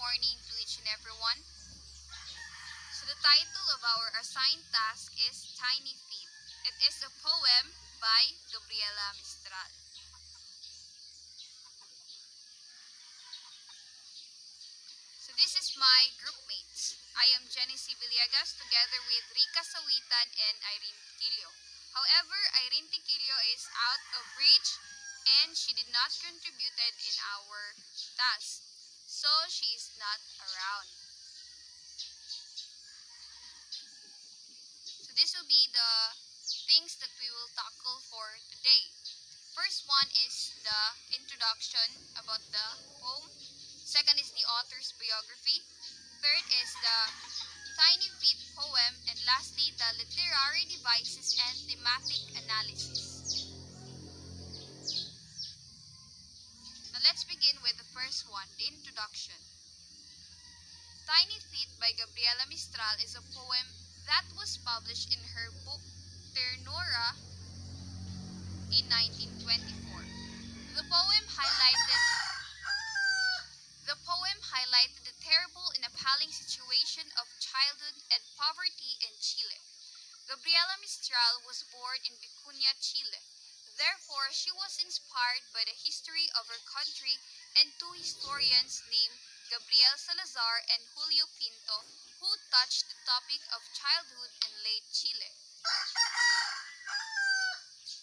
morning to each and everyone. So the title of our assigned task is Tiny Feet. It is a poem by Gabriela Mistral. So this is my group mates. I am Jenny Villegas together with Rica Sawitan and Irene Tiquillo. However, Irene Tiquillo is out of reach and she did not contributed in our task. So she is not around. So this will be the things that we will tackle for today. First one is the introduction about the poem. Second is the author's biography. Third is the Tiny Feet poem. And lastly, the literary devices and thematic analysis. Now let's begin with the first one, the introduction. Tiny Feet by Gabriela Mistral is a poem that was published in her book Ternura in 1924. The poem highlighted the terrible and appalling situation of childhood and poverty in Chile. Gabriela Mistral was born in Vicuña, Chile. Therefore, she was inspired by the history of her country and two historians named Gabriel Salazar and Julio Pinto, who touched the topic of childhood in late Chile.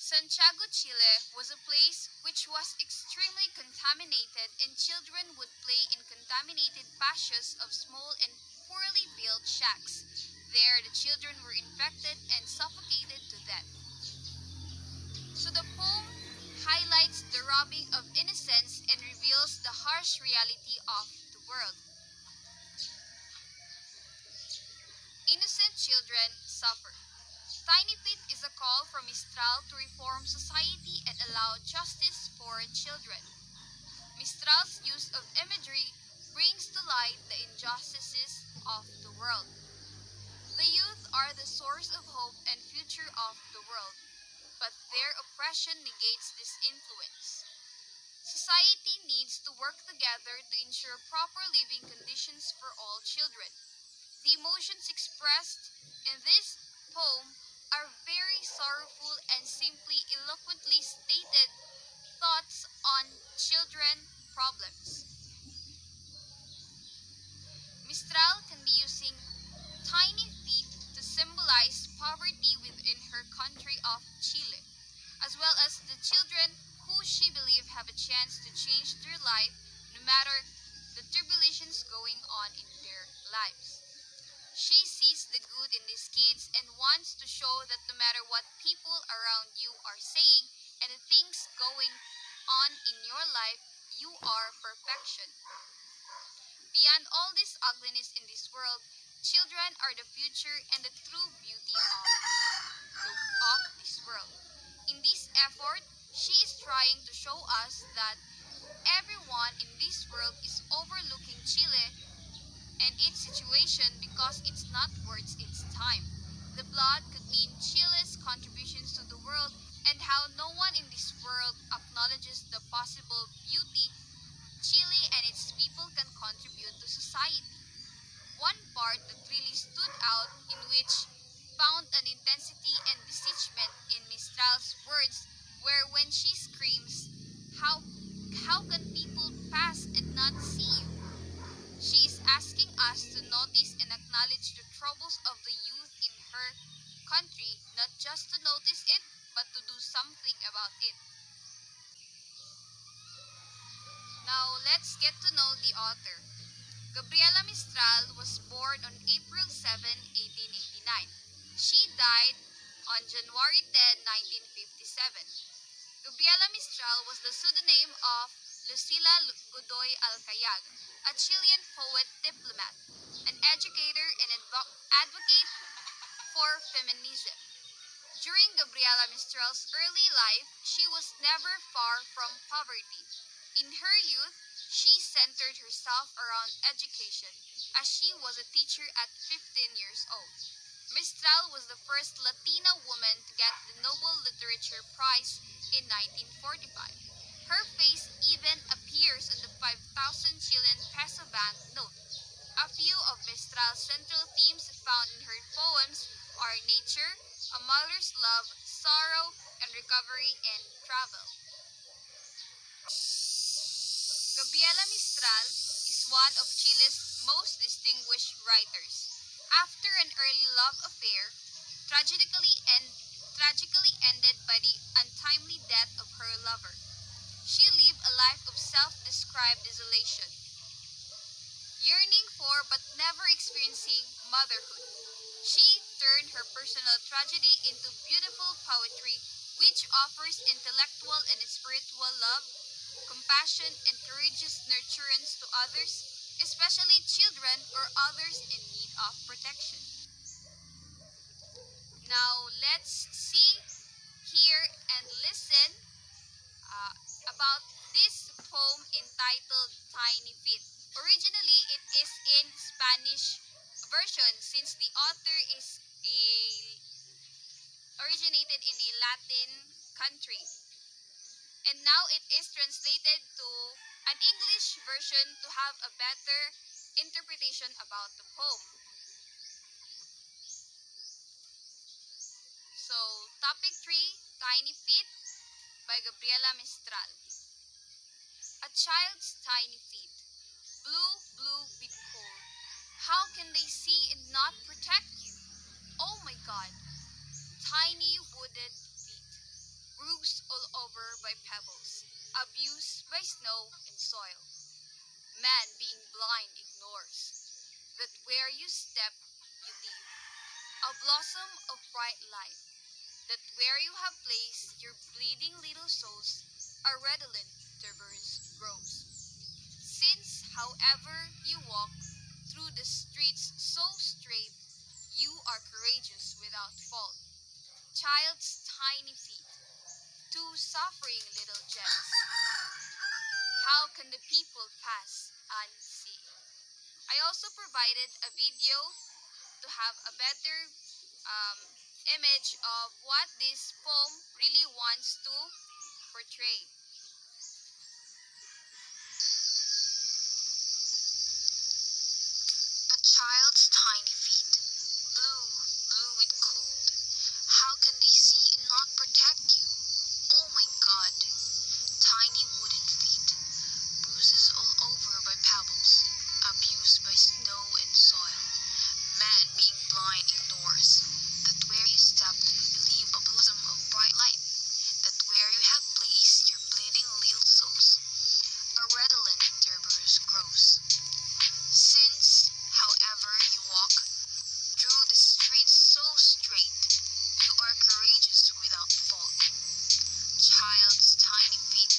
Santiago, Chile was a place which was extremely contaminated and children would play in contaminated patches of small and poorly built shacks. There, the children were infected and suffocated to death. So the poem highlights the robbing of innocence and reveals the harsh reality of the world. Innocent children suffer. Tiny Feet is a call from Mistral to reform society and allow justice for children. Mistral's use of imagery brings to light the injustices of the world. The youth are the source of hope and future of the world, but their oppression negates this influence. Society needs to work together to ensure proper living conditions for all children. The emotions expressed in this poem are very sorrowful and simply eloquently stated thoughts on children problems. Mistral can be using tiny feet to symbolize poverty within her country of Chile, as well as the children who she believes have a chance to change their life no matter the tribulations going on in their lives. She sees the good in these kids and wants to show that no matter what people around you are saying and the things going on in your life, you are perfection. Beyond all this ugliness in this world, children are the future and the true beauty of this world. In this effort, she is trying to show us that everyone in this world is overlooking Chile and its situation because it's not worth its time. The blood could mean Chile's contributions to the world and how no one in this world acknowledges the possible beauty Chile and its people can contribute to society. One part that really stood out in which found an intensity and beseechment in Mistral's words where when she screams, how can people pass and not see you? She is asking us to notice and acknowledge the troubles of the youth in her country, not just to notice it, but to do something about it. Now, let's get to know the author. Gabriela Mistral was born on April 7, 1889. She died on January 10, 1957. Gabriela Mistral was the pseudonym of Lucila Godoy Alcayag, a Chilean poet diplomat, an educator and advocate for feminism. During Gabriela Mistral's early life, she was never far from poverty. In her youth, she centered herself around education, as she was a teacher at 15 years old. Mistral was the first Latina woman to get the Nobel Literature Prize in 1945. Her face even appeared appears on the 5,000 Chilean peso banknote. A few of Mistral's central themes found in her poems are nature, a mother's love, sorrow, and recovery and travel. Gabriela Mistral is one of Chile's most distinguished writers. After an early love affair, tragically end, tragically ended by the untimely death of her lover, she lived a life of self-described desolation, yearning for but never experiencing motherhood. She turned her personal tragedy into beautiful poetry which offers intellectual and spiritual love, compassion, and courageous nurturance to others, especially children or others in need of protection. Now, let's see, hear, and listen uh, about this poem entitled Tiny Feet. Originally, it is in Spanish version since the author is originated in a Latin country. And now it is translated to an English version to have a better interpretation about the poem. So, topic 3, Tiny Feet by Gabriela Mistral. A child's tiny feet, blue, blue with cold. How can they see and not protect you? Oh my God, tiny wooded feet, bruised all over by pebbles, abused by snow and soil. Man being blind ignores that where you step, you leave. A blossom of bright light, that where you have placed your bleeding little souls, a redolent tuberose grows. Since, however, you walk through the streets so straight, you are courageous without fault. Child's tiny feet, two suffering little gems. How can the people pass unseen? I also provided a video to have a better um, image of what this poem really wants to portray. A child's tiny feet, blue, blue with cold. How can they see and not protect you? Oh my God, tiny wooden feet, bruises all over by pebbles, abused by snow and soil. Man being blind ignores that where you step, you leave a blossom of bright light, that where you have placed your bleeding little souls, a redolent tuberose grows. Since, however, you walk through the streets so straight, you are courageous without fault. Child's tiny feet,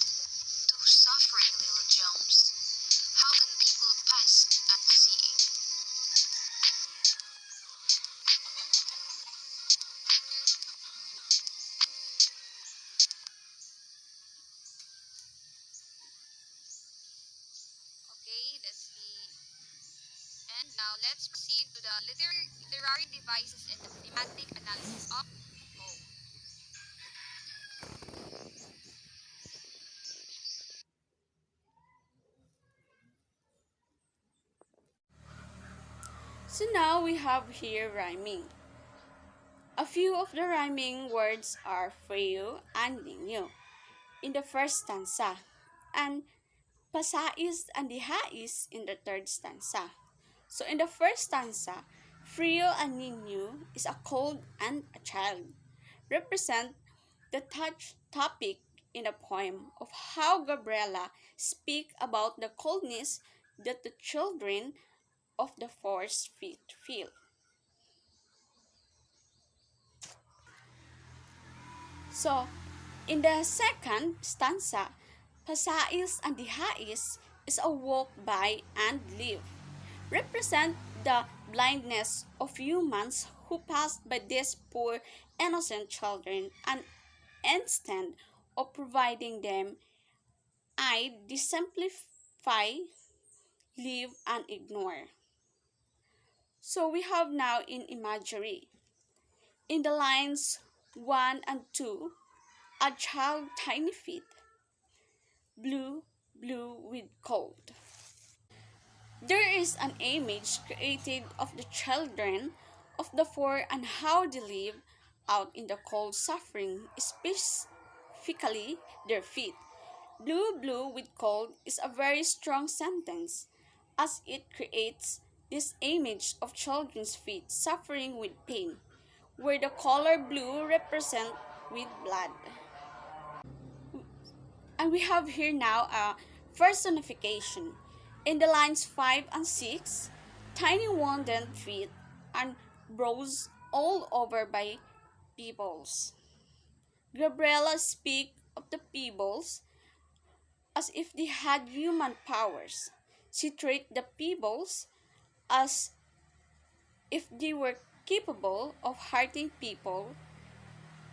two suffering little gems. How can people pass unseeing? Okay, that's the end. Now let's proceed to the literary devices and the thematic analysis of the poem. So now we have here rhyming. A few of the rhyming words are frio and niño in the first stanza, and pasais and dihais in the third stanza. So in the first stanza, frio and niño is a cold and a child, represent the touch topic in the poem of how Gabriela speak about the coldness that the children of the forest feel. So, in the second stanza, Pasais and Dihais is a walk by and live, represent the blindness of humans who passed by these poor innocent children, and instead of providing them, I disimplify, leave, and ignore. So we have now in imagery. In the lines 1 and 2, a child tiny feet, blue, blue with cold. There is an image created of the children of the poor and how they live out in the cold suffering, specifically their feet. Blue with cold is a very strong sentence as it creates this image of children's feet suffering with pain, where the color blue represents with blood. And we have here now a personification. In the lines 5 and 6, tiny wounded feet and bruised all over by pebbles. Gabriela speaks of the pebbles as if they had human powers. She treats the pebbles as if they were capable of hurting people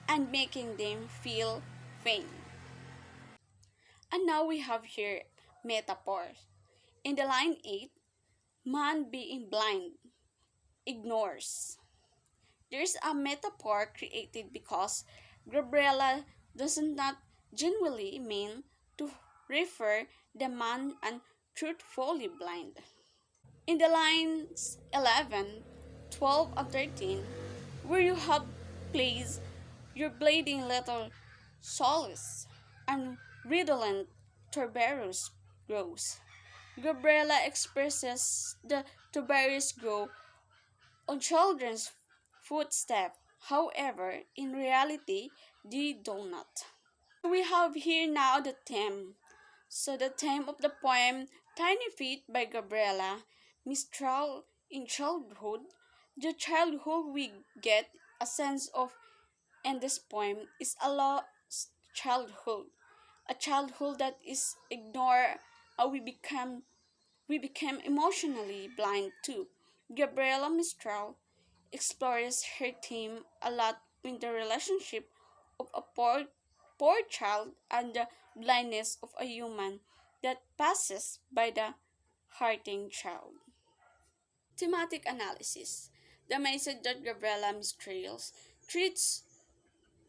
and making them feel pain. And now we have here metaphors. In the line 8, man being blind ignores. There's a metaphor created because Gabriela does not genuinely mean to refer the man and truthfully blind. In the lines 11, 12, and 13, where you have placed your bleeding little solace and redolent tuberous grows. Gabriela expresses the tuberous grow on children's footsteps. However, in reality, they do not. We have here now the theme. So the theme of the poem Tiny Feet by Gabriela, Mistral in childhood, the childhood we get a sense of in this poem is a lost childhood, a childhood that is ignored or we became emotionally blind to. Gabriela Mistral explores her theme a lot in the relationship of a poor child and the blindness of a human that passes by the hurting child. Thematic analysis. The message that Gabriela Mistral treats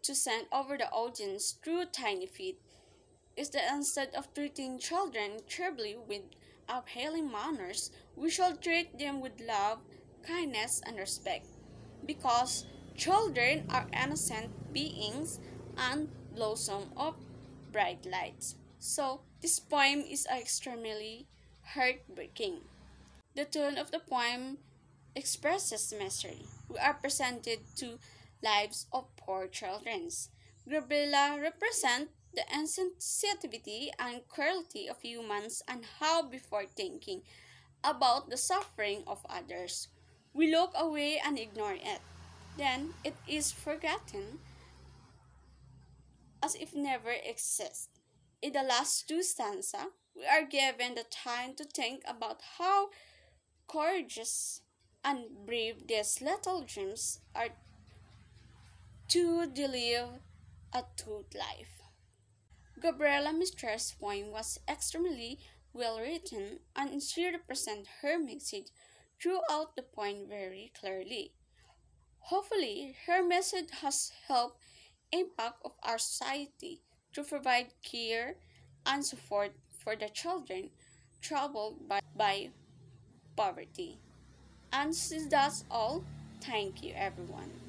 to send over the audience through tiny feet is that instead of treating children terribly with uphaling manners, we shall treat them with love, kindness, and respect. Because children are innocent beings and blossom of bright lights. So, this poem is extremely heartbreaking. The tone of the poem expresses misery. We are presented to lives of poor children. Gabriela represents the insensitivity and cruelty of humans and how before thinking about the suffering of others, we look away and ignore it. Then it is forgotten as if never exists. In the last two stanzas, we are given the time to think about how courageous and brave these little dreams are to live a true life. Gabriela Mistral's poem was extremely well written and she represents her message throughout the poem very clearly. Hopefully, her message has helped impact of our society to provide care and support for the children troubled by poverty. And since that's all, thank you everyone.